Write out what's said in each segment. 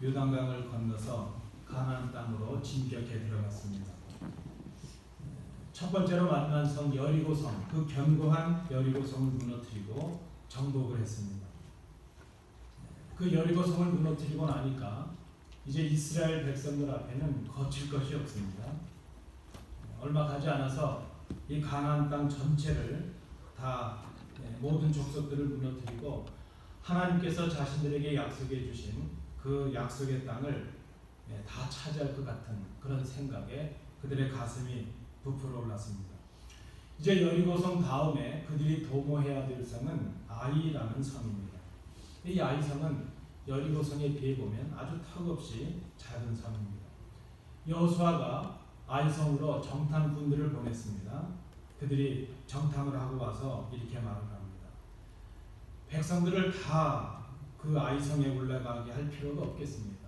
요단강을 건너서 가나안 땅으로 진격해 들어갔습니다. 첫 번째로 만난 성 여리고성, 그 견고한 여리고성을 무너뜨리고 정복을 했습니다. 그 여리고성을 무너뜨리고 나니까 이제 이스라엘 백성들 앞에는 거칠 것이 없습니다. 얼마 가지 않아서 이 가나안 땅 전체를 다 모든 족속들을 무너뜨리고 하나님께서 자신들에게 약속해 주신 그 약속의 땅을 다 차지할 것 같은 그런 생각에 그들의 가슴이 부풀어 올랐습니다. 이제 여리고성 다음에 그들이 도모해야 될 성은 아이라는 성입니다. 이 아이성은 여리고성에 비해 보면 아주 턱없이 작은 성입니다. 여호수아가 아이성으로 정탐꾼들을 보냈습니다. 그들이 정탐을 하고 와서 이렇게 말을 합니다. 백성들을 다 그 아이성에 올라가게 할 필요가 없겠습니다.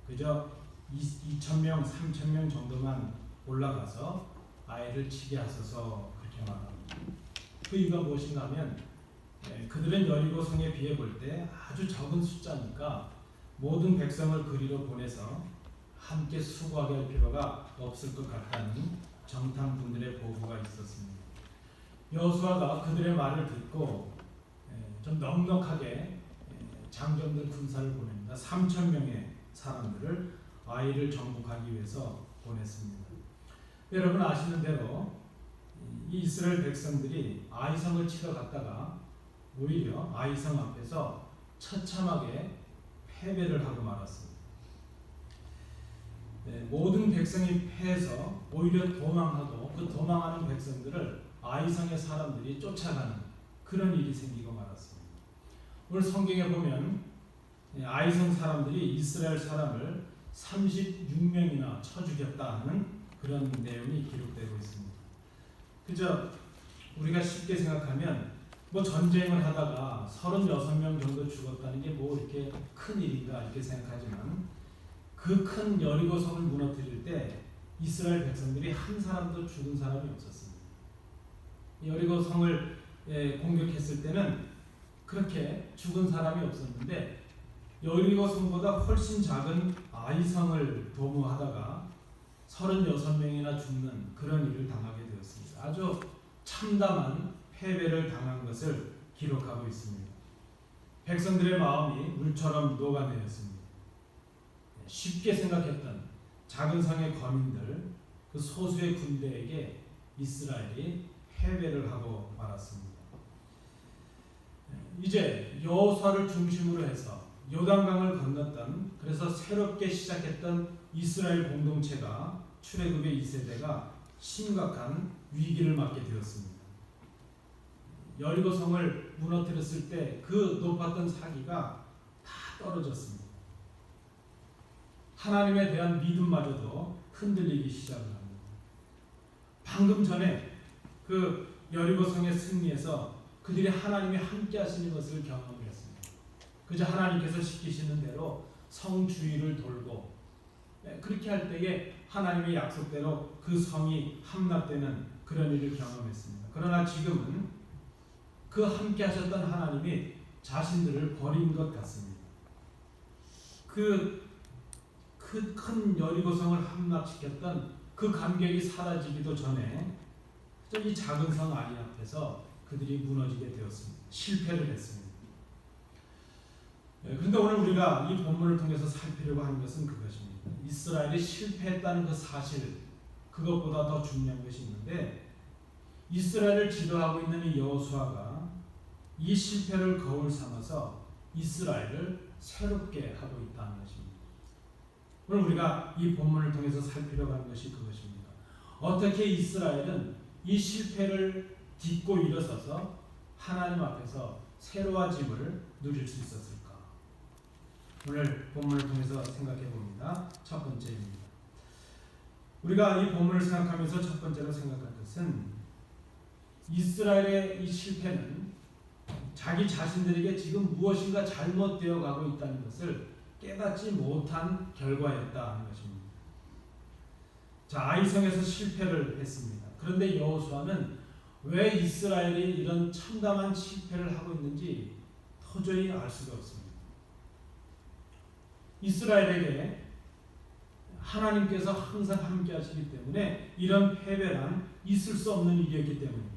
그저 2,000명, 3,000명 정도만 올라가서 아이를 치게 하소서 그렇게 말합니다. 그 이유가 무엇인가 하면 그들은 여리고성에 비해 볼 때 아주 적은 숫자니까 모든 백성을 그리로 보내서 함께 수고하게 할 필요가 없을 것 같다는 정탐꾼들의 보고가 있었습니다. 여호수아가 그들의 말을 듣고 좀 넉넉하게 장정들 군사를 보냅니다. 3,000명의 사람들을 아이를 정복하기 위해서 보냈습니다. 여러분 아시는 대로 이 이스라엘 백성들이 아이성을 치러 갔다가 오히려 아이성 앞에서 처참하게 패배를 하고 말았습니다. 모든 백성이 패해서 오히려 도망하고 그 도망하는 백성들을 아이성의 사람들이 쫓아가는 그런 일이 생기고 말았습니다. 오늘 성경에 보면 아이성 사람들이 이스라엘 사람을 36명이나 쳐 죽였다 하는 그런 내용이 기록되고 있습니다. 그저 우리가 쉽게 생각하면 뭐 전쟁을 하다가 36명 정도 죽었다는 게 뭐 이렇게 큰 일인가 이렇게 생각하지만 그 큰 여리고성을 무너뜨릴 때 이스라엘 백성들이 한 사람도 죽은 사람이 없었습니다. 여리고성을 공격했을 때는 그렇게 죽은 사람이 없었는데 여리고성보다 훨씬 작은 아이성을 도모하다가 36명이나 죽는 그런 일을 당하게 되었습니다. 아주 참담한 패배를 당한 것을 기록하고 있습니다. 백성들의 마음이 물처럼 녹아내렸습니다. 쉽게 생각했던 작은 성의 거민들, 그 소수의 군대에게 이스라엘이 패배를 하고 말았습니다. 이제 여호수아를 중심으로 해서 요단강을 건넜던 그래서 새롭게 시작했던 이스라엘 공동체가 출애굽의 2세대가 심각한 위기를 맞게 되었습니다. 여리고성을 무너뜨렸을 때 그 높았던 사기가 다 떨어졌습니다. 하나님에 대한 믿음마저도 흔들리기 시작을 합니다. 방금 전에 그 여리고성의 승리에서 그들이 하나님이 함께 하시는 것을 경험했습니다. 그저 하나님께서 시키시는 대로 성 주위를 돌고 그렇게 할 때에 하나님의 약속대로 그 성이 함락되는 그런 일을 경험했습니다. 그러나 지금은 그 함께 하셨던 하나님이 자신들을 버린 것 같습니다. 그 큰 여리고성을 함락시켰던 그 감격이 사라지기도 전에 이 작은 성 아이 앞에서 그들이 무너지게 되었습니다. 실패를 했습니다. 그런데 오늘 우리가 이 본문을 통해서 살피려고 하는 것은 그것입니다. 이스라엘이 실패했다는 그 사실, 그것보다 더 중요한 것이 있는데 이스라엘을 지도하고 있는 이 여호수아가 이 실패를 거울 삼아서 이스라엘을 새롭게 하고 있다는 것입니다. 오늘 우리가 이 본문을 통해서 살피려고 하는 것이 그것입니다. 어떻게 이스라엘은 이 실패를 딛고 일어서서 하나님 앞에서 새로워짐을 누릴 수 있었을까? 오늘 본문을 통해서 생각해 봅니다. 첫 번째입니다. 우리가 이 본문을 생각하면서 첫 번째로 생각할 것은 이스라엘의 이 실패는 자기 자신들에게 지금 무엇인가 잘못되어 가고 있다는 것을 깨닫지 못한 결과였다 하는 것입니다. 자, 아이성에서 실패를 했습니다. 그런데 여호수아는 왜 이스라엘이 이런 참담한 실패를 하고 있는지 도저히 알 수가 없습니다. 이스라엘에게 하나님께서 항상 함께 하시기 때문에 이런 패배란 있을 수 없는 일이었기 때문입니다.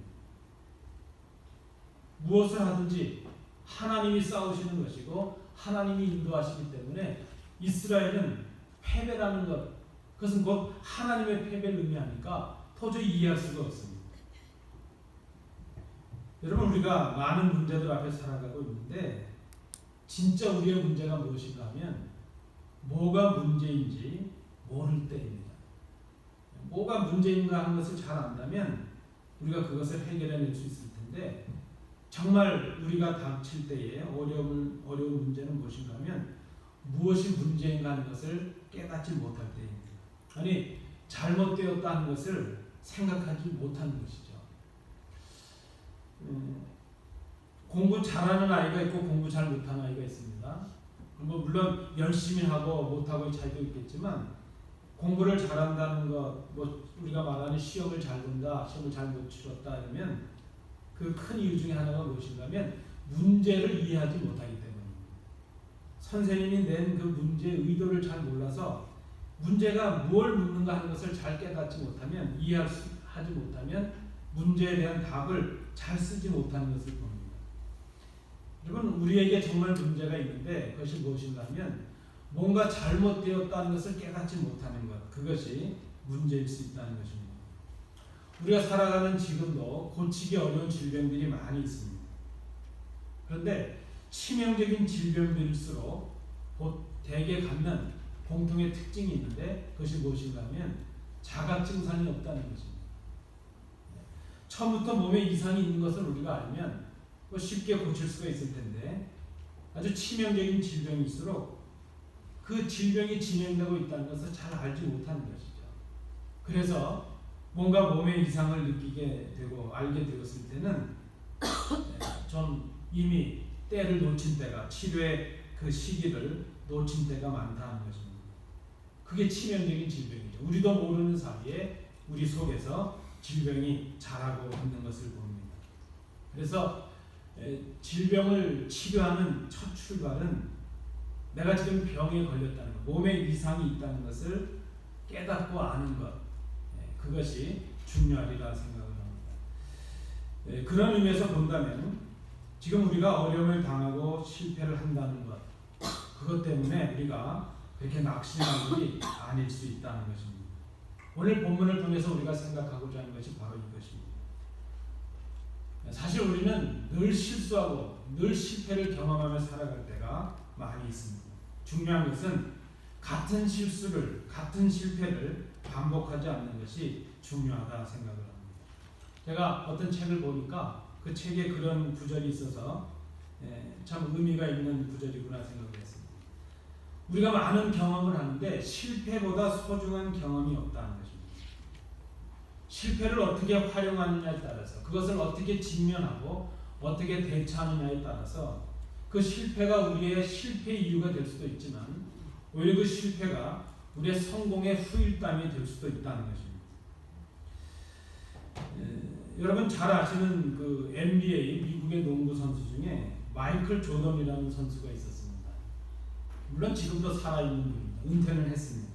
무엇을 하든지 하나님이 싸우시는 것이고 하나님이 인도하시기 때문에 이스라엘은 패배라는 것, 그것은 곧 하나님의 패배를 의미하니까 도저히 이해할 수가 없습니다. 여러분, 우리가 많은 문제들 앞에 살아가고 있는데 진짜 우리의 문제가 무엇인가 하면 뭐가 문제인지 모를 때입니다. 뭐가 문제인가 하는 것을 잘 안다면 우리가 그것을 해결해낼 수 있을 텐데 정말 우리가 닥칠 때에 어려운 문제는 무엇인가 하면 무엇이 문제인가 하는 것을 깨닫지 못할 때입니다. 아니, 잘못되었다는 것을 생각하지 못하는 것이죠. 공부 잘하는 아이가 있고 공부 잘 못하는 아이가 있습니다. 물론 열심히 하고 못하고의 차이도 있겠지만 공부를 잘한다는 것, 우리가 말하는 시험을 잘 본다, 시험을 잘 못 치렀다 이러면 그 큰 이유 중에 하나가 무엇인가 하면 문제를 이해하지 못하기 때문입니다. 선생님이 낸 그 문제의 의도를 잘 몰라서 문제가 뭘 묻는가 하는 것을 잘 깨닫지 못하면, 이해하지 못하면 문제에 대한 답을 잘 쓰지 못하는 것을 봅니다. 여러분, 우리에게 정말 문제가 있는데 그것이 무엇인가 하면 뭔가 잘못되었다는 것을 깨닫지 못하는 것, 그것이 문제일 수 있다는 것입니다. 우리가 살아가는 지금도 고치기 어려운 질병들이 많이 있습니다. 그런데 치명적인 질병들일수록 대개 갖는 공통의 특징이 있는데 그것이 무엇인가 하면 자가 증상이 없다는 것입니다. 처음부터 몸에 이상이 있는 것을 우리가 알면 쉽게 고칠 수가 있을 텐데 아주 치명적인 질병일수록 그 질병이 진행되고 있다는 것을 잘 알지 못하는 것이죠. 그래서 뭔가 몸의 이상을 느끼게 되고 알게 되었을 때는 좀 이미 때를 놓친 때가, 치료의 그 시기를 놓친 때가 많다는 것입니다. 그게 치명적인 질병이죠. 우리도 모르는 사이에 우리 속에서 질병이 자라고 있는 것을 봅니다. 그래서 질병을 치료하는 첫 출발은 내가 지금 병에 걸렸다는 것, 몸에 이상이 있다는 것을 깨닫고 아는 것, 그것이 중요하리라 생각을 합니다. 그런 의미에서 본다면 지금 우리가 어려움을 당하고 실패를 한다는 것, 그것 때문에 우리가 그렇게 낙심할 일이 아닐 수 있다는 것입니다. 오늘 본문을 통해서 우리가 생각하고자 하는 것이 바로 이것입니다. 사실 우리는 늘 실수하고 늘 실패를 경험하며 살아갈 때가 많이 있습니다. 중요한 것은 같은 실수를, 같은 실패를 반복하지 않는 것이 중요하다 생각을 합니다. 제가 어떤 책을 보니까 그 책에 그런 구절이 있어서 참 의미가 있는 구절이구나 생각을 했습니다. 우리가 많은 경험을 하는데 실패보다 소중한 경험이 없다는 것입니다. 실패를 어떻게 활용하느냐에 따라서, 그것을 어떻게 직면하고 어떻게 대처하느냐에 따라서 그 실패가 우리의 실패 이유가 될 수도 있지만 오히려 그 실패가 우리의 성공의 후일담이 될 수도 있다는 것입니다. 여러분 잘 아시는 그 NBA 미국의 농구 선수 중에 마이클 조던이라는 선수가 있었습니다. 물론 지금도 살아있는 분입니다. 은퇴는 했습니다.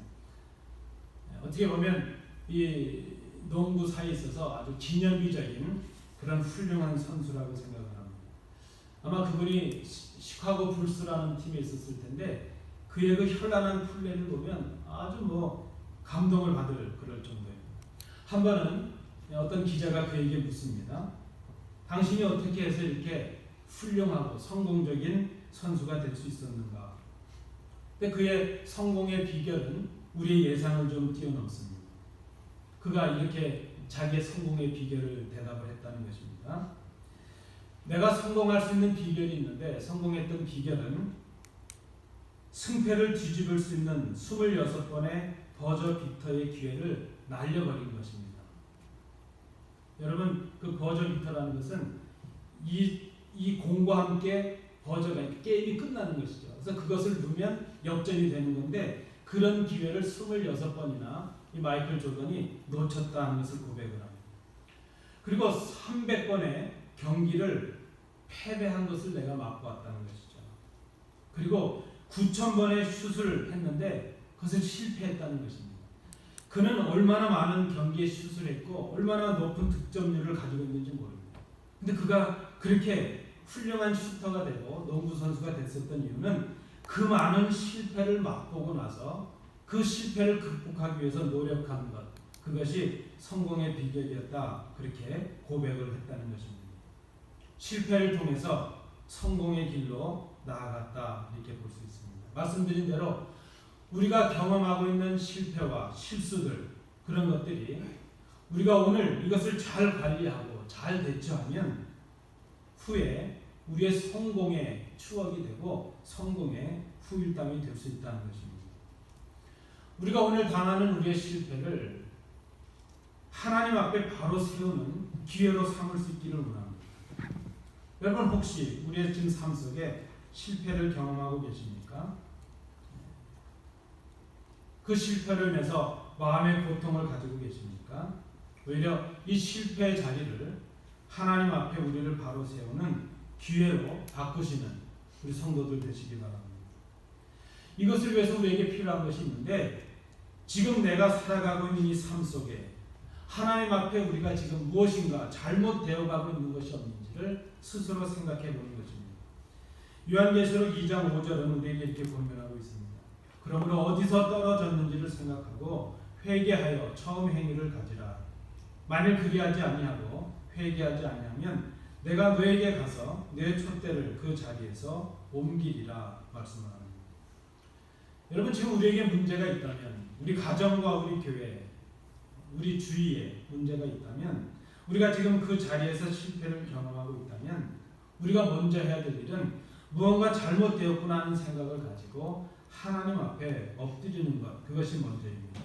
어떻게 보면 이 농구사에 있어서 아주 기념비적인 그런 훌륭한 선수라고 생각을 합니다. 아마 그분이 시카고 불스라는 팀에 있었을 텐데 그의 그 현란한 플레이를 보면 아주 감동을 받을 그럴 정도입니다. 한 번은 어떤 기자가 그에게 묻습니다. 당신이 어떻게 해서 이렇게 훌륭하고 성공적인 선수가 될 수 있었는가? 근데 그의 성공의 비결은 우리의 예상을 좀 뛰어넘습니다. 그가 이렇게 자기의 성공의 비결을 대답을 했다는 것입니다. 내가 성공할 수 있는 비결이 있는데 성공했던 비결은 승패를 뒤집을 수 있는 26번의 버저 비터의 기회를 날려버린 것입니다. 여러분, 그 버저 비터라는 것은 이 공과 함께 버저가 게임이 끝나는 것이죠. 그래서 그것을 누르면 역전이 되는 건데 그런 기회를 26번이나 이 마이클 조던이 놓쳤다는 것을 고백을 합니다. 그리고 300번의 경기를 패배한 것을 내가 맛보았다는 것이죠. 그리고 9,000번의 슛을 했는데 그것을 실패했다는 것입니다. 그는 얼마나 많은 경기에 슛을 했고 얼마나 높은 득점률을 가지고 있는지 모릅니다. 근데 그가 그렇게 훌륭한 슈터가 되고 농구 선수가 됐었던 이유는 그 많은 실패를 맛보고 나서 그 실패를 극복하기 위해서 노력한 것, 그것이 성공의 비결이었다, 그렇게 고백을 했다는 것입니다. 실패를 통해서 성공의 길로 나아갔다, 이렇게 볼 수 있습니다. 말씀드린 대로 우리가 경험하고 있는 실패와 실수들, 그런 것들이 우리가 오늘 이것을 잘 관리하고 잘 대처하면 후에 우리의 성공의 추억이 되고 성공의 후일담이 될 수 있다는 것입니다. 우리가 오늘 당하는 우리의 실패를 하나님 앞에 바로 세우는 기회로 삼을 수 있기를 원합니다. 여러분, 혹시 우리의 지금 삶 속에 실패를 경험하고 계십니까? 그 실패로 인해서 마음의 고통을 가지고 계십니까? 오히려 이 실패의 자리를 하나님 앞에 우리를 바로 세우는 기회로 바꾸시는 우리 성도들 되시기 바랍니다. 이것을 위해서 우리에게 필요한 것이 있는데, 지금 내가 살아가고 있는 이 삶 속에 하나님 앞에 우리가 지금 무엇인가 잘못되어 가고 있는 것이 없는지를 스스로 생각해 보는 것입니다. 요한계시록 2장 5절은 우리에게 이렇게 권면하고 있습니다. 그러므로 어디서 떨어졌는지를 생각하고 회개하여 처음 행위를 가지라. 만일 그리하지 아니하고 회개하지 아니하면 내가 너에게 가서 내 촛대를 그 자리에서 옮기리라 말씀합니다. 여러분, 지금 우리에게 문제가 있다면, 우리 가정과 우리 교회, 우리 주위에 문제가 있다면, 우리가 지금 그 자리에서 실패를 경험하고 있다면 우리가 먼저 해야 될 일은 무언가 잘못되었구나 하는 생각을 가지고 하나님 앞에 엎드리는 것, 그것이 먼저입니다.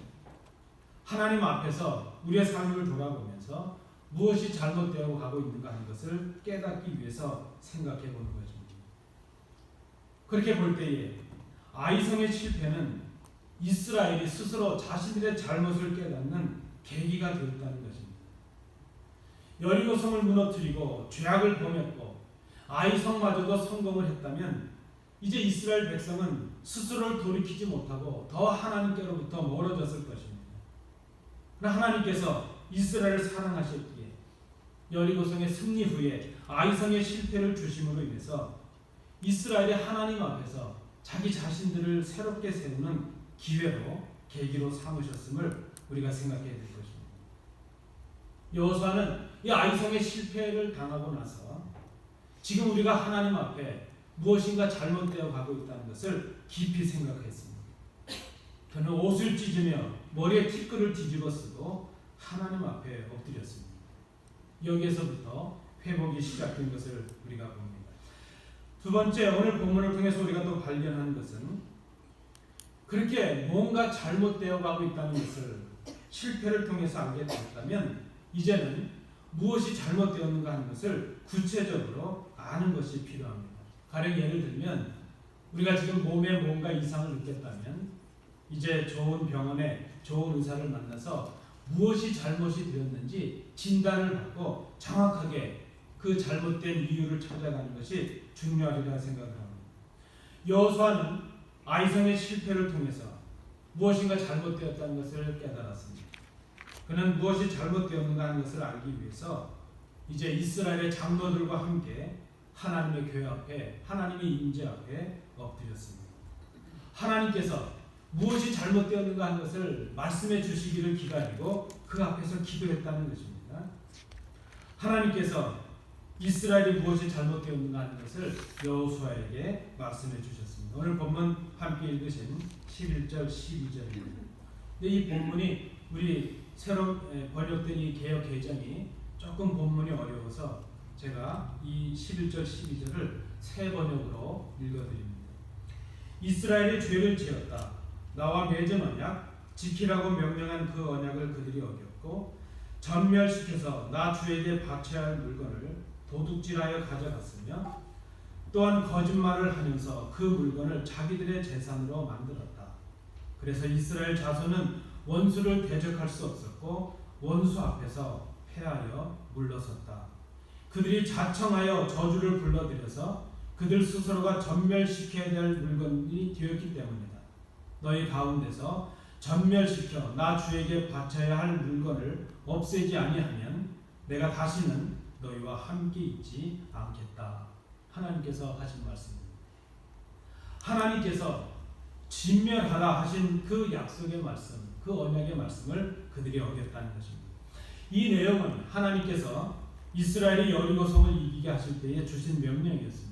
하나님 앞에서 우리의 삶을 돌아보면서 무엇이 잘못되어 가고 있는가 하는 것을 깨닫기 위해서 생각해 보는 것입니다. 그렇게 볼 때에 아이성의 실패는 이스라엘이 스스로 자신들의 잘못을 깨닫는 계기가 되었다는 것입니다. 여리고성을 무너뜨리고 죄악을 범했고 아이성마저도 성공을 했다면 이제 이스라엘 백성은 스스로를 돌이키지 못하고 더 하나님께로부터 멀어졌을 것입니다. 그러나 하나님께서 이스라엘을 사랑하셨기에 여리고성의 승리 후에 아이성의 실패를 주심으로 인해서 이스라엘이 하나님 앞에서 자기 자신들을 새롭게 세우는 기회로, 계기로 삼으셨음을 우리가 생각해야 될 것입니다. 여호수아는 이 아이성의 실패를 당하고 나서 지금 우리가 하나님 앞에 무엇인가 잘못되어 가고 있다는 것을 깊이 생각했습니다. 그는 옷을 찢으며 머리에 티끌을 뒤집어 쓰고 하나님 앞에 엎드렸습니다. 여기에서부터 회복이 시작된 것을 우리가 봅니다. 두 번째, 오늘 본문을 통해서 우리가 또 발견하는 것은 그렇게 뭔가 잘못되어 가고 있다는 것을 실패를 통해서 알게 되었다면 이제는 무엇이 잘못되었는가 하는 것을 구체적으로 아는 것이 필요합니다. 가령 예를 들면 우리가 지금 몸에 뭔가 이상을 느꼈다면 이제 좋은 병원에 좋은 의사를 만나서 무엇이 잘못이 되었는지 진단을 받고 정확하게 그 잘못된 이유를 찾아가는 것이 중요하리라 생각을 합니다. 여호수아는 아이성의 실패를 통해서 무엇인가 잘못되었다는 것을 깨달았습니다. 그는 무엇이 잘못되었는가 하는 것을 알기 위해서 이제 이스라엘의 장로들과 함께 하나님의 교회 앞에, 하나님의 임재 앞에 엎드렸습니다. 하나님께서 무엇이 잘못되었는가 하는 것을 말씀해 주시기를 기다리고 그 앞에서 기도했다는 것입니다. 하나님께서 이스라엘이 무엇이 잘못되었는가 하는 것을 여호수아에게 말씀해 주셨습니다. 오늘 본문 함께 읽으신 11절 12절입니다. 이 본문이 우리 새로 번역된 이 개역 개정이 조금 본문이 어려워서 제가 이 11절 12절을 새 번역으로 읽어드립니다. 이스라엘이 죄를 지었다. 나와 맺은 언약 지키라고 명령한 그 언약을 그들이 어겼고 전멸시켜서 나 주에게 바쳐야 할 물건을 도둑질하여 가져갔으며 또한 거짓말을 하면서 그 물건을 자기들의 재산으로 만들었다. 그래서 이스라엘 자손은 원수를 대적할 수 없었고 원수 앞에서 패하여 물러섰다. 그들이 자청하여 저주를 불러들여서 그들 스스로가 전멸시켜야 될 물건이 되었기 때문이다. 너희 가운데서 전멸시켜 나 주에게 바쳐야 할 물건을 없애지 아니하면 내가 다시는 너희와 함께 있지 않겠다. 하나님께서 하신 말씀입니다. 하나님께서 진멸하라 하신 그 약속의 말씀, 그 언약의 말씀을 그들이 어겼다는 것입니다. 이 내용은 하나님께서 이스라엘이 여리고 성을 이기게 하실 때에 주신 명령이었습니다.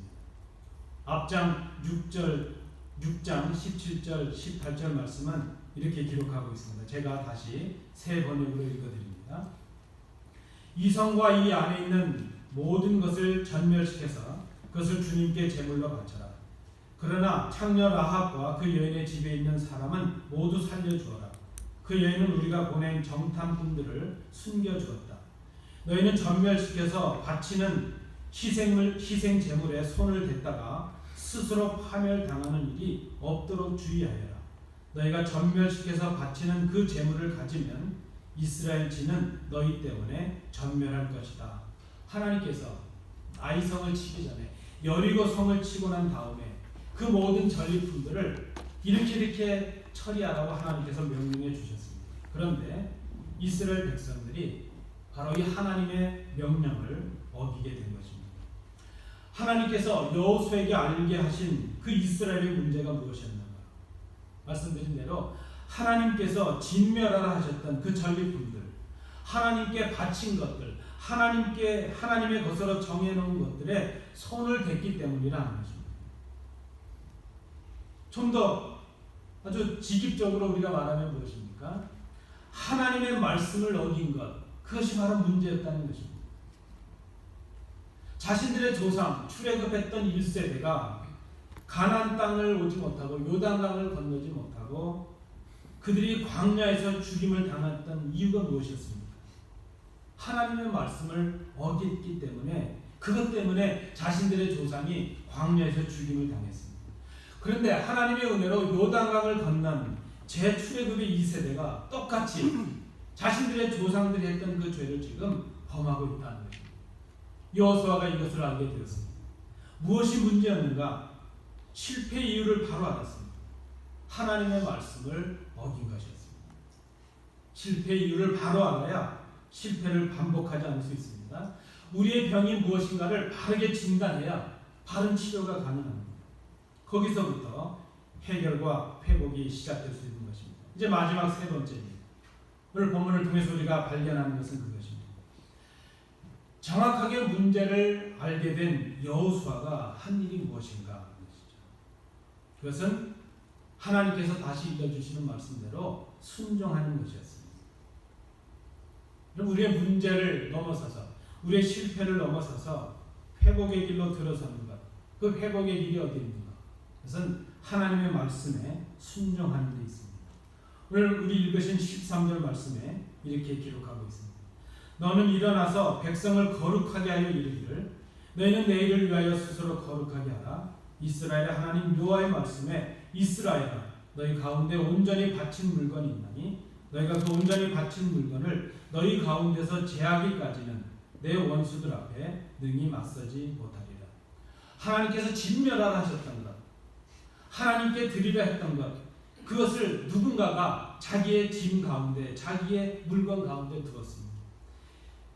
앞장 6장 17절 18절 말씀은 이렇게 기록하고 있습니다. 제가 다시 새 번역으로 읽어드립니다. 이 성과 이 안에 있는 모든 것을 전멸시켜서 그것을 주님께 제물로 바쳐라. 그러나 창녀 라합과 그 여인의 집에 있는 사람은 모두 살려주어라. 그 여인은 우리가 보낸 정탐꾼들을 숨겨주었다. 너희는 전멸시켜서 바치는 희생 제물에 손을 댔다가 스스로 파멸당하는 일이 없도록 주의하여라. 너희가 전멸시켜서 바치는 그 제물을 가지면 이스라엘 지는 너희 때문에 전멸할 것이다. 하나님께서 아이성을 치기 전에 여리고 성을 치고 난 다음에 그 모든 전리품들을 이렇게 처리하라고 하나님께서 명령해 주셨습니다. 그런데 이스라엘 백성들이 바로 이 하나님의 명령을 어기게 된 것입니다. 하나님께서 여호수아에게 알게 하신 그 이스라엘의 문제가 무엇이었는가? 말씀드린 대로 하나님께서 진멸하라 하셨던 그 전리품들, 하나님께 바친 것들, 하나님의 것으로 정해놓은 것들에 손을 댔기 때문이라는 것입니다. 좀 더 아주 직입적으로 우리가 말하면 무엇입니까? 하나님의 말씀을 어긴 것, 그것이 바로 문제였다는 것입니다. 자신들의 조상 출애굽했던 1세대가 가나안 땅을 오지 못하고 요단강을 건너지 못하고 그들이 광야에서 죽임을 당했던 이유가 무엇이었습니까? 하나님의 말씀을 어겼기 때문에, 그것 때문에 자신들의 조상이 광야에서 죽임을 당했습니다. 그런데 하나님의 은혜로 요단강을 건넌 재출애굽의 2세대가 똑같이 자신들의 조상들이 했던 그 죄를 지금 범하고 있다는 것입니다. 여호수아가 이것을 알게 되었습니다. 무엇이 문제였는가? 실패의 이유를 바로 알았습니다. 하나님의 말씀을 어긴 것이었습니다. 실패의 이유를 바로 알아야 실패를 반복하지 않을 수 있습니다. 우리의 병이 무엇인가를 바르게 진단해야 바른 치료가 가능합니다. 거기서부터 해결과 회복이 시작될 수 있는 것입니다. 이제 마지막 세 번째입니다. 오늘 본문을 통해서 우리가 발견하는 것은 그것입니다. 정확하게 문제를 알게 된 여호수아가 한 일이 무엇인가 하는 것이죠. 그것은 하나님께서 다시 읽어주시는 말씀대로 순종하는 것이었습니다. 우리의 문제를 넘어서서, 우리의 실패를 넘어서서 회복의 길로 들어서는 것, 그 회복의 길이 어디 있는가? 그것은 하나님의 말씀에 순종하는 데 있습니다. 오늘 우리 읽으신 13절 말씀에 이렇게 기록하고 있습니다. 너는 일어나서 백성을 거룩하게 하여 이르기를 너희는 내일을 위하여 스스로 거룩하게 하라. 이스라엘의 하나님 여호와의 말씀에 이스라엘아 너희 가운데 온전히 바친 물건이 있나니 너희가 그 온전히 바친 물건을 너희 가운데서 제하기까지는 내 원수들 앞에 능히 맞서지 못하리라. 하나님께서 진멸하라 하셨던 것, 하나님께 드리려 했던 것, 그것을 누군가가 자기의 짐 가운데, 자기의 물건 가운데 두었습니다.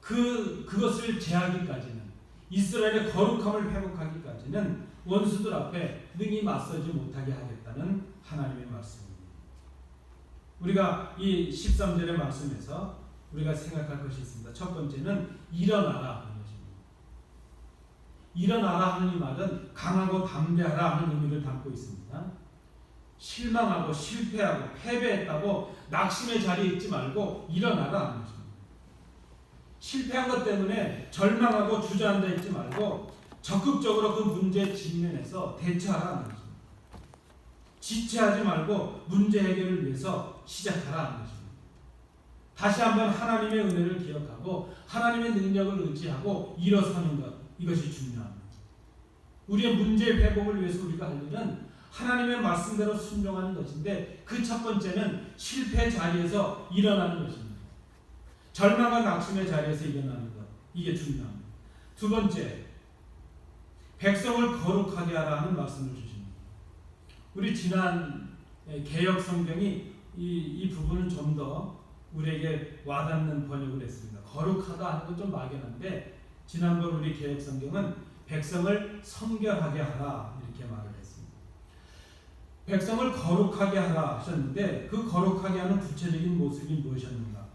그것을 제하기까지는, 이스라엘의 거룩함을 회복하기까지는 원수들 앞에 능히 맞서지 못하게 하겠다는 하나님의 말씀입니다. 우리가 이 13절의 말씀에서 우리가 생각할 것이 있습니다. 첫 번째는 일어나라 하는 것입니다. 일어나라 하는 이 말은 강하고 담대하라 하는 의미를 담고 있습니다. 실망하고 실패하고 패배했다고 낙심의 자리에 있지 말고 일어나라 하는 것입니다. 실패한 것 때문에 절망하고 주저앉아 있지 말고 적극적으로 그 문제에 직면해서 대처하라는 것입니다. 지체하지 말고 문제 해결을 위해서 시작하라는 것입니다. 다시 한번 하나님의 은혜를 기억하고 하나님의 능력을 의지하고 일어서는 것, 이것이 중요합니다. 우리의 문제 회복을 위해서 우리가 할 일은 하나님의 말씀대로 순종하는 것인데 그 첫 번째는 실패 자리에서 일어나는 것입니다. 절망과 낙심의 자리에서 일어나는 것, 이게 중요합니다. 두 번째, 백성을 거룩하게 하라는 말씀을 주십니다. 우리 지난 개역 성경이 이 부분을 좀 더 우리에게 와닿는 번역을 했습니다. 거룩하다 하는 건 좀 막연한데 지난번 우리 개역 성경은 백성을 성결하게 하라 이렇게 말을 했습니다. 백성을 거룩하게 하라 하셨는데 그 거룩하게 하는 구체적인 모습이 무엇이었는가?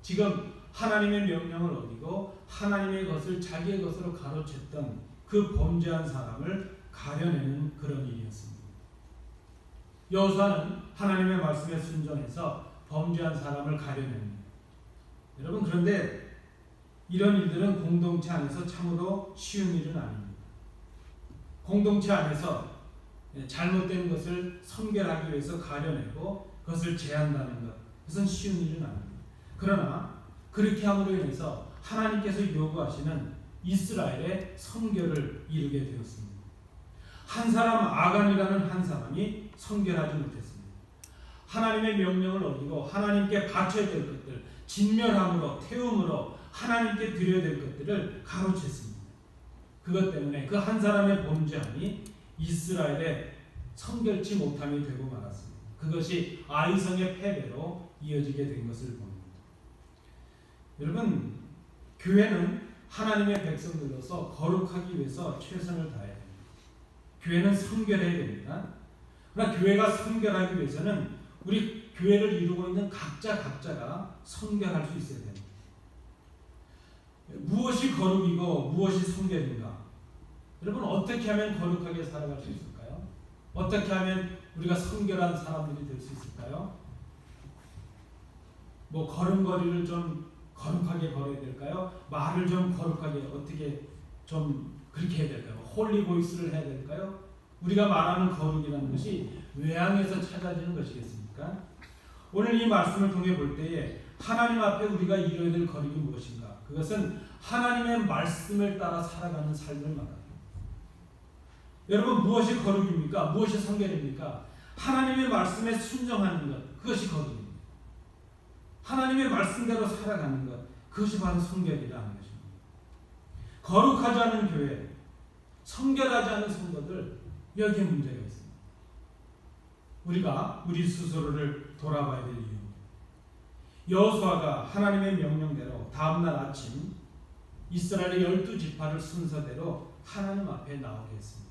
지금 하나님의 명령을 어기고 하나님의 것을 자기의 것으로 가로챘던 그 범죄한 사람을 가려내는 그런 일이었습니다. 여호수아는 하나님의 말씀에 순종해서 범죄한 사람을 가려냅니다. 여러분, 그런데 이런 일들은 공동체 안에서 참으로 쉬운 일은 아닙니다. 공동체 안에서 잘못된 것을 선별하기 위해서 가려내고 그것을 제한다는 것, 그것은 쉬운 일은 아닙니다. 그러나 그렇게 함으로 인해서 하나님께서 요구하시는 이스라엘의 성결을 이루게 되었습니다. 한 사람, 아간이라는 한 사람이 성결하지 못했습니다. 하나님의 명령을 어기고 하나님께 바쳐야 될 것들, 진멸함으로, 태움으로 하나님께 드려야 될 것들을 가로챘습니다. 그것 때문에 그 한 사람의 범죄함이 이스라엘의 성결치 못함이 되고 말았습니다. 그것이 아이성의 패배로 이어지게 된 것을 봅니다. 여러분, 교회는 하나님의 백성들로서 거룩하기 위해서 최선을 다해야 됩니다. 교회는 성결해야 됩니다. 그러나 교회가 성결하기 위해서는 우리 교회를 이루고 있는 각자가 성결할 수 있어야 됩니다. 무엇이 거룩이고 무엇이 성결인가? 여러분, 어떻게 하면 거룩하게 살아갈 수 있을까요? 어떻게 하면 우리가 성결한 사람들이 될 수 있을까요? 뭐 걸음걸이를 좀 거룩하게 걸어야 될까요? 말을 좀 거룩하게 어떻게 좀 그렇게 해야 될까요? 홀리 보이스를 해야 될까요? 우리가 말하는 거룩이라는 것이 외향에서 찾아지는 것이겠습니까? 오늘 이 말씀을 통해 볼 때에 하나님 앞에 우리가 이뤄야 될 거룩이 무엇인가? 그것은 하나님의 말씀을 따라 살아가는 삶을 말합니다. 여러분, 무엇이 거룩입니까? 무엇이 성결입니까? 하나님의 말씀에 순종하는 것, 그것이 거룩입니다. 하나님의 말씀대로 살아가는 것, 그것이 바로 성결이라는 것입니다. 거룩하지 않은 교회, 성결하지 않은 성도들, 여기에 문제가 있습니다. 우리가 우리 스스로를 돌아봐야 될 이유입니다. 여호수아가 하나님의 명령대로 다음날 아침 이스라엘의 12지파를 순서대로 하나님 앞에 나오게 했습니다.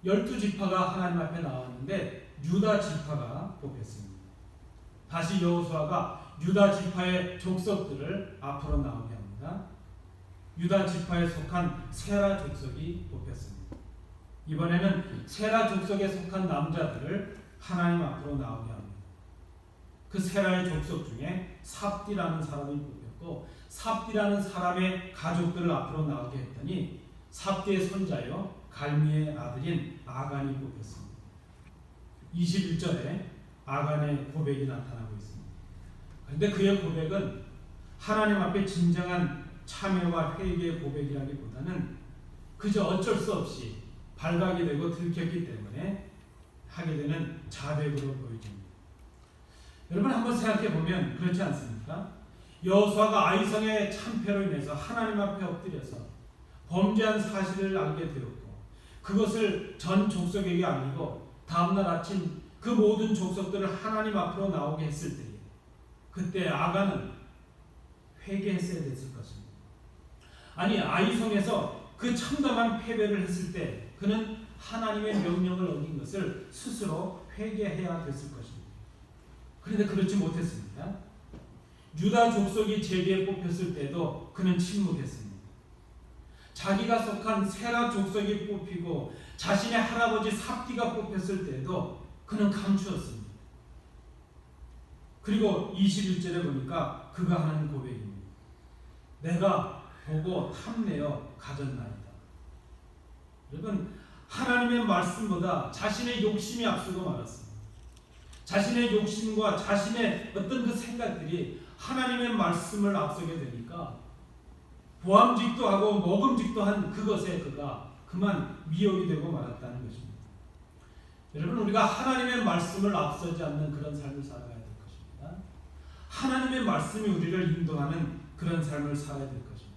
12지파가 하나님 앞에 나왔는데 유다 지파가 뽑혔습니다. 다시 여호수아가 유다 지파의 족속들을 앞으로 나오게 합니다. 유다 지파에 속한 세라 족속이 뽑혔습니다. 이번에는 세라 족속에 속한 남자들을 하나님 앞으로 나오게 합니다. 그 세라의 족속 중에 삽디라는 사람이 뽑혔고 삽디라는 사람의 가족들을 앞으로 나오게 했더니 삽디의 손자요 갈미의 아들인 아간이 뽑혔습니다. 21절에 아간의 고백이 나타나고 있습니다. 그런데 그의 고백은 하나님 앞에 진정한 참회와 회개의 고백이라기보다는 그저 어쩔 수 없이 발각이 되고 들켰기 때문에 하게 되는 자백으로 보여집니다. 여러분, 한번 생각해 보면 그렇지 않습니까? 여호수아가 아이성의 참패로 인해서 하나님 앞에 엎드려서 범죄한 사실을 알게 되었고 그것을 전 족속에게 알리고 다음날 아침 그 모든 족속들을 하나님 앞으로 나오게 했을 때에 그때 아간은 회개했어야 됐을 것입니다. 아니, 아이성에서 그 참담한 패배를 했을 때 그는 하나님의 명령을 어긴 것을 스스로 회개해야 됐을 것입니다. 그런데 그렇지 못했습니다. 유다 족속이 제비에 뽑혔을 때도 그는 침묵했습니다. 자기가 속한 세라 족속이 뽑히고 자신의 할아버지 삽디가 뽑혔을 때도 그는 감추었습니다. 그리고 21절에 보니까 그가 하는 고백입니다. 내가 보고 탐내어 가졌나이다. 여러분, 하나님의 말씀보다 자신의 욕심이 앞서고 말았습니다. 자신의 욕심과 자신의 어떤 그 생각들이 하나님의 말씀을 앞서게 되니까 보암직도 하고 먹음직도 한 그것에 그가 그만 미혹이 되고 말았다는 것입니다. 여러분, 우리가 하나님의 말씀을 앞서지 않는 그런 삶을 살아가야 될 것입니다. 하나님의 말씀이 우리를 인도하는 그런 삶을 살아야 될 것입니다.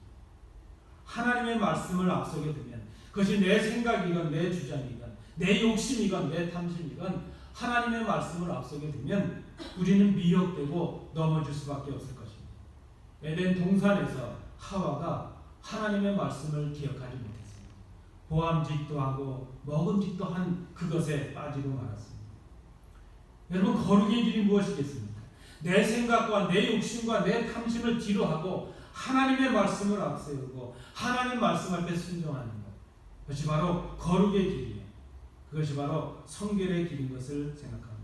하나님의 말씀을 앞서게 되면 그것이 내 생각이건 내 주장이건 내 욕심이건 내 탐심이건 하나님의 말씀을 앞서게 되면 우리는 미혹되고 넘어질 수밖에 없을 것입니다. 에덴 동산에서 하와가 하나님의 말씀을 기억하지 못했습니다. 보암직도 하고 먹음직도 한 그것에 빠지고 말았습니다. 여러분, 거룩의 길이 무엇이겠습니까? 내 생각과 내 욕심과 내 탐심을 뒤로하고 하나님의 말씀을 앞세우고 하나님 말씀 앞에 순종하는 것, 그것이 바로 거룩의 길이에요. 그것이 바로 성결의 길인 것을 생각합니다.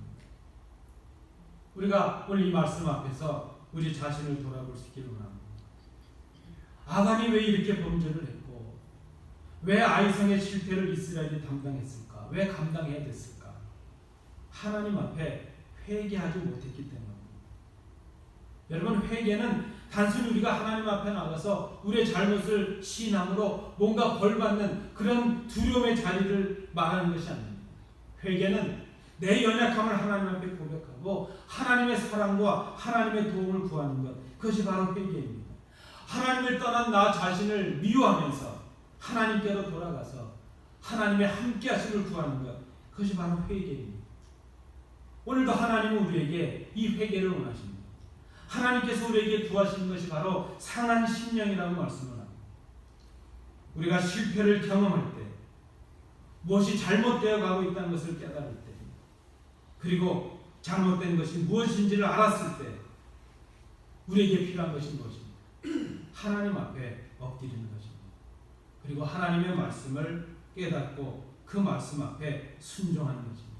우리가 오늘 이 말씀 앞에서 우리 자신을 돌아볼 수 있기를 원합니다. 아간이 왜 이렇게 범죄를 했고 왜 아이성의 실패를 이스라엘이 담당했을까? 왜 감당해야 됐을까? 하나님 앞에 회개하지 못했기 때문입니다. 여러분, 회개는 단순히 우리가 하나님 앞에 나가서 우리의 잘못을 시인함으로 뭔가 벌받는 그런 두려움의 자리를 말하는 것이 아닙니다. 회개는 내 연약함을 하나님 앞에 고백하고 하나님의 사랑과 하나님의 도움을 구하는 것, 그것이 바로 회개입니다. 하나님을 떠난 나 자신을 미워하면서 하나님께로 돌아가서 하나님의 함께하심을 구하는 것, 그것이 바로 회개입니다. 오늘도 하나님은 우리에게 이 회개를 원하십니다. 하나님께서 우리에게 구하시는 것이 바로 상한 심령이라고 말씀을 합니다. 우리가 실패를 경험할 때, 무엇이 잘못되어 가고 있다는 것을 깨달을 때, 그리고 잘못된 것이 무엇인지를 알았을 때 우리에게 필요한 것이 무엇입니까? 하나님 앞에 엎드리는 것입니다. 그리고 하나님의 말씀을 깨닫고 그 말씀 앞에 순종하는 것입니다.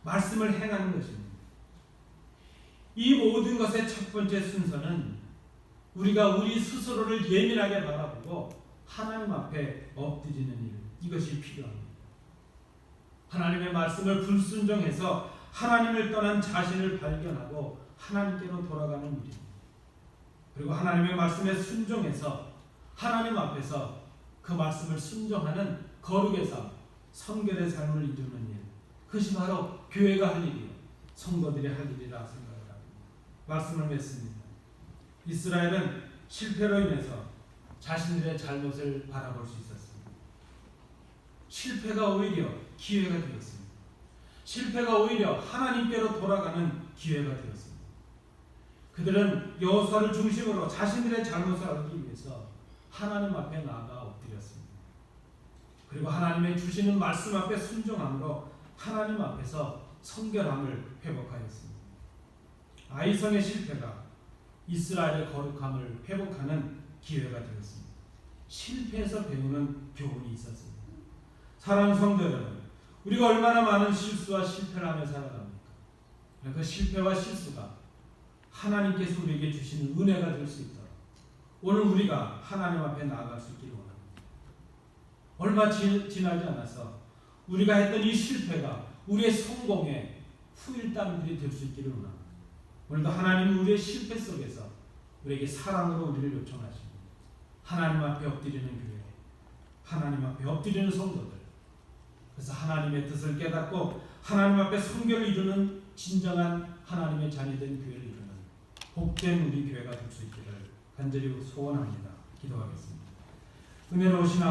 말씀을 행하는 것입니다. 이 모든 것의 첫 번째 순서는 우리가 우리 스스로를 예민하게 바라보고 하나님 앞에 엎드리는 일, 이것이 필요합니다. 하나님의 말씀을 불순종해서 하나님을 떠난 자신을 발견하고 하나님께로 돌아가는 일입니다. 그리고 하나님의 말씀에 순종해서 하나님 앞에서 그 말씀을 순종하는 거룩의 삶, 성결의 삶을 이루는 일, 그것이 바로 교회가 할 일이요, 성도들이 할 일이라 생각을 합니다. 말씀을 맺습니다. 이스라엘은 실패로 인해서 자신들의 잘못을 바라볼 수 있었습니다. 실패가 오히려 기회가 되었습니다. 실패가 오히려 하나님께로 돌아가는 기회가 되었습니다. 그들은 여호수아를 중심으로 자신들의 잘못을 알기 위해서 하나님 앞에 나아가 엎드렸습니다. 그리고 하나님의 주시는 말씀 앞에 순종함으로 하나님 앞에서 성결함을 회복하였습니다. 아이성의 실패가 이스라엘의 거룩함을 회복하는 기회가 되었습니다. 실패에서 배우는 교훈이 있었습니다. 사랑하는 성도 여러분, 우리가 얼마나 많은 실수와 실패를 하며 살아갑니까? 그 실패와 실수가 하나님께서 우리에게 주시는 은혜가 될 수 있도록 오늘 우리가 하나님 앞에 나아갈 수 있기를 원합니다. 얼마 지나지 않아서 우리가 했던 이 실패가 우리의 성공의 후일담들이 될 수 있기를 원합니다. 오늘도 하나님은 우리의 실패 속에서 우리에게 사랑으로 우리를 요청하십니다. 하나님 앞에 엎드리는 교회, 하나님 앞에 엎드리는 성도들, 그래서 하나님의 뜻을 깨닫고 하나님 앞에 성결을 이루는 진정한 하나님의 자녀된 교회를 이루는 복된 우리 교회가 될 수 있기를 간절히 소원합니다. 기도하겠습니다. 은혜로우신